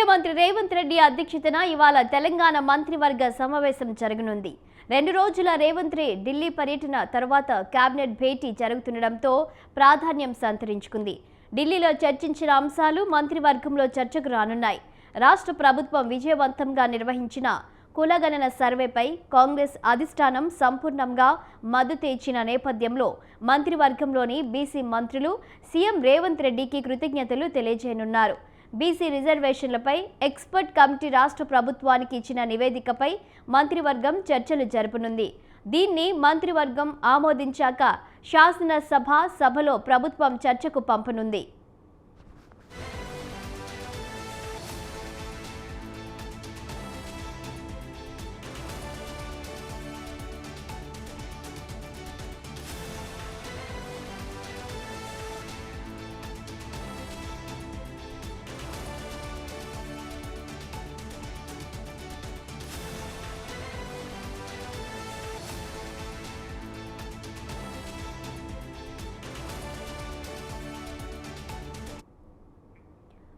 ముఖ్యమంత్రి రేవంత్ రెడ్డి అధ్యక్షతన ఇవాళ తెలంగాణ మంత్రివర్గ సమావేశం జరగనుంది. 2 రోజుల రేవంత్ రెడ్డి ఢిల్లీ పర్యటన తర్వాత కేబినెట్ భేటీ జరుగుతుండటంతో ప్రాధాన్యం సంతరించుకుంది. ఢిల్లీలో చర్చించిన అంశాలు మంత్రివర్గంలో చర్చకు రానున్నాయి. రాష్ట్ర ప్రభుత్వం విజయవంతంగా నిర్వహించిన కులగణన సర్వేపై కాంగ్రెస్ అధిష్టానం సంపూర్ణంగా మద్దతు ఇచ్చిన నేపథ్యంలో మంత్రివర్గంలోని బీసీ మంత్రులు సీఎం రేవంత్ రెడ్డికి కృతజ్ఞతలు తెలియజేయనున్నారు. బీసీ రిజర్వేషన్లపై ఎక్స్పర్ట్ కమిటీ రాష్ట్ర ప్రభుత్వానికి ఇచ్చిన నివేదికపై మంత్రివర్గం చర్చలు జరపనుంది. దీన్ని మంత్రివర్గం ఆమోదించాక శాసనసభలో ప్రభుత్వం చర్చకు పంపనుంది.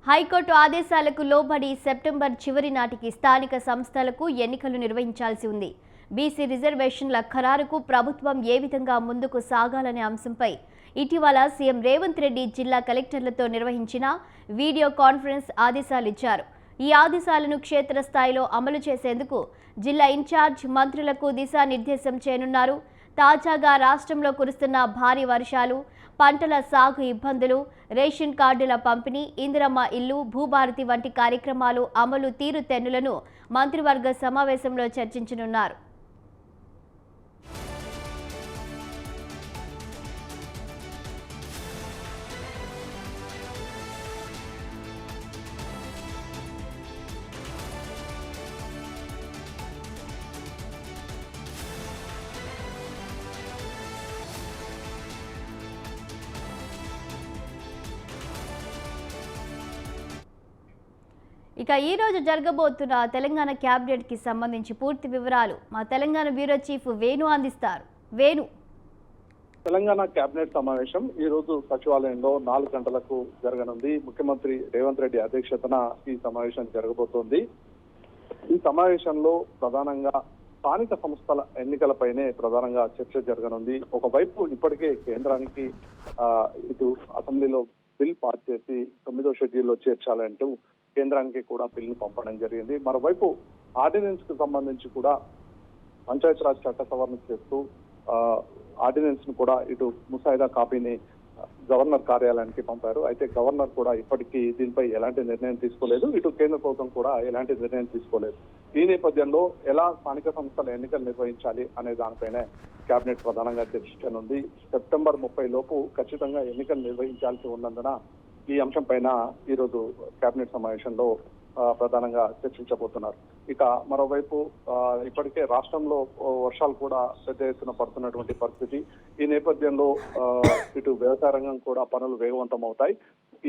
హైకోర్టు ఆదేశాలకు లోబడి సెప్టెంబర్ చివరి నాటికి స్థానిక సంస్థలకు ఎన్నికలు నిర్వహించాల్సి ఉంది. బీసీ రిజర్వేషన్ల ఖరారుకు ప్రభుత్వం ఏ విధంగా ముందుకు సాగాలనే అంశంపై ఇటీవల సీఎం రేవంత్ రెడ్డి జిల్లా కలెక్టర్లతో నిర్వహించిన వీడియో కాన్ఫరెన్స్ ఆదేశాలు ఇచ్చారు. ఈ ఆదేశాలను క్షేత్రస్థాయిలో అమలు చేసేందుకు జిల్లా ఇన్ఛార్జ్ మంత్రులకు దిశానిర్దేశం చేయనున్నారు. తాజాగా రాష్ట్రంలో కురుస్తున్న భారీ వర్షాలు, పంటల సాగు ఇబ్బందులు, రేషన్ కార్డుల పంపిణీ, ఇందిరమ్మ ఇల్లు, భూభారతి వంటి కార్యక్రమాలు అమలు తీరుతెన్నులను మంత్రివర్గ సమావేశంలో చర్చించనున్నారు. ఇక ఈ రోజు జరగబోతున్న తెలంగాణ క్యాబినెట్ కి సంబంధించి పూర్తి వివరాలు మా తెలంగాణ బ్యూరో చీఫ్ వేణు అందిస్తారు. వేణు, తెలంగాణ కేబినెట్ సమావేశం ఈ రోజు సచివాలయంలో 4 గంటలకు జరగనుంది. ముఖ్యమంత్రి రేవంత్ రెడ్డి అధ్యక్షతన ఈ సమావేశం జరగబోతోంది. ఈ సమావేశంలో ప్రధానంగా స్థానిక సంస్థల ఎన్నికలపైనే ప్రధానంగా చర్చ జరగనుంది. ఒకవైపు ఇప్పటికే కేంద్రానికి ఇటు అసెంబ్లీలో బిల్ పాస్ చేసి 9వ షెడ్యూల్లో చేర్చాలంటూ కేంద్రానికి కూడా బిల్లు పంపడం జరిగింది. మరోవైపు ఆర్డినెన్స్ కు సంబంధించి కూడా పంచాయతీరాజ్ చట్ట సవరణ చేస్తూ ఆర్డినెన్స్ ను కూడా ఇటు ముసాయిదా కాపీని గవర్నర్ కార్యాలయానికి పంపారు. అయితే గవర్నర్ కూడా ఇప్పటికీ దీనిపై ఎలాంటి నిర్ణయం తీసుకోలేదు. ఇటు కేంద్ర ప్రభుత్వం కూడా ఎలాంటి నిర్ణయం తీసుకోలేదు. ఈ నేపథ్యంలో ఎలా స్థానిక సంస్థల ఎన్నికలు నిర్వహించాలి అనే దానిపైనే కేబినెట్ ప్రధానంగా చర్చించనుంది. సెప్టెంబర్ 30 లోపు ఖచ్చితంగా ఎన్నికలు నిర్వహించాల్సి ఉన్నందున ఈ అంశం పైన ఈ రోజు కేబినెట్ సమావేశంలో ప్రధానంగా చర్చించబోతున్నారు. ఇక మరోవైపు ఇప్పటికే రాష్ట్రంలో వర్షాలు కూడా పెద్ద ఎత్తున పడుతున్నటువంటి పరిస్థితి. ఈ నేపథ్యంలో ఇటు వ్యవసాయ రంగం కూడా పనులు వేగవంతం అవుతాయి.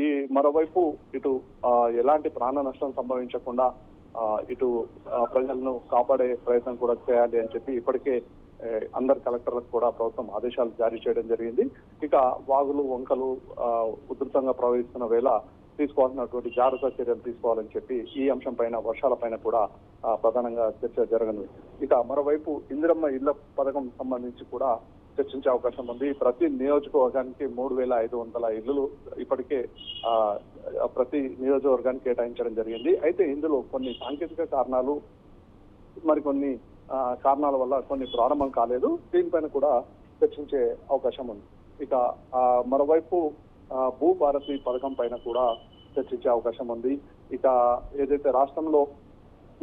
ఈ మరోవైపు ఇటు ఎలాంటి ప్రాణ నష్టం సంభవించకుండా ఇటు ప్రజలను కాపాడే ప్రయత్నం కూడా చేయాలి అని చెప్పి ఇప్పటికే అందరు కలెక్టర్లకు కూడా ప్రభుత్వం ఆదేశాలు జారీ చేయడం జరిగింది. ఇక వాగులు వంకలు ఉధృతంగా ప్రవహిస్తున్న వేళ తీసుకోవాల్సినటువంటి జాగ్రత్త చర్యలు తీసుకోవాలని చెప్పి ఈ అంశం పైన వర్షాల పైన కూడా ప్రధానంగా చర్చ జరగనుంది. ఇక మరోవైపు ఇందిరమ్మ ఇళ్ల పథకం సంబంధించి కూడా చర్చించే అవకాశం ఉంది. ప్రతి నియోజకవర్గానికి 3500 ఇళ్లు ఇప్పటికే ప్రతి నియోజకవర్గానికి కేటాయించడం జరిగింది. అయితే ఇందులో కొన్ని సాంకేతిక కారణాలు, మరికొన్ని కారణాల వల్ల కొన్ని ప్రారంభం కాలేదు. దీనిపైన కూడా చర్చించే అవకాశం ఉంది. ఇక మరోవైపు భూభారతి పథకం పైన కూడా చర్చించే అవకాశం ఉంది. ఇక ఏదైతే రాష్ట్రంలో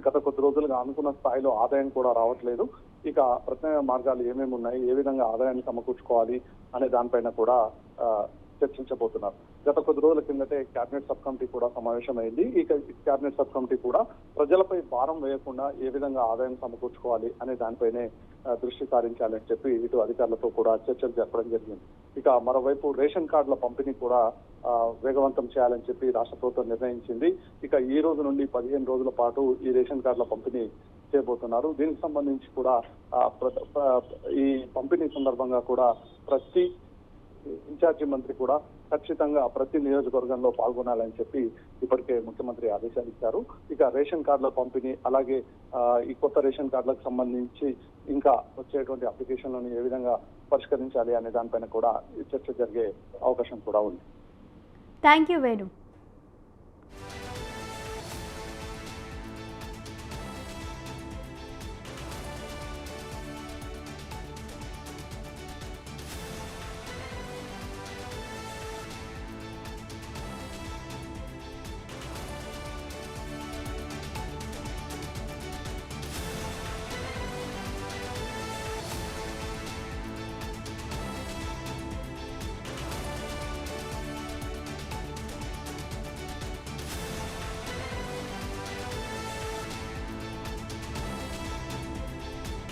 గత కొద్ది రోజులుగా అనుకున్న స్థాయిలో ఆదాయం కూడా రావట్లేదు. ఇక ప్రత్యామ్నాయ మార్గాలు ఏమేమి ఉన్నాయి, ఏ విధంగా ఆదాయాన్ని సమకూర్చుకోవాలి అనే దానిపైన కూడా చర్చించబోతున్నారు. గత కొద్ది రోజుల కిందటే కేబినెట్ సబ్ కమిటీ కూడా సమావేశమైంది. ఈ కేబినెట్ సబ్ కమిటీ కూడా ప్రజలపై భారం వేయకుండా ఏ విధంగా ఆదాయం సమకూర్చుకోవాలి అనే దానిపైనే దృష్టి సారించాలని చెప్పి ఇటు అధికారులతో కూడా చర్చలు జరపడం జరిగింది. ఇక మరోవైపు రేషన్ కార్డుల పంపిణీ కూడా వేగవంతం చేయాలని చెప్పి రాష్ట్ర ప్రభుత్వం నిర్ణయించింది. ఇక ఈ రోజు నుండి 15 రోజుల పాటు ఈ రేషన్ కార్డుల పంపిణీ చేయబోతున్నారు. దీనికి సంబంధించి కూడా ఈ పంపిణీ సందర్భంగా కూడా ప్రతి ఇన్ఛార్జి మంత్రి కూడా ఖచ్చితంగా ప్రతి నియోజకవర్గంలో పాల్గొనాలని చెప్పి ఇప్పటికే ముఖ్యమంత్రి ఆదేశాలు ఇచ్చారు. ఇక రేషన్ కార్డుల పంపిణీ, అలాగే ఈ కొత్త రేషన్ కార్డులకు సంబంధించి ఇంకా వచ్చేటువంటి అప్లికేషన్లను ఏ విధంగా పరిష్కరించాలి అనే దానిపైన కూడా చర్చ జరిగే అవకాశం కూడా ఉంది. Thank you Venu.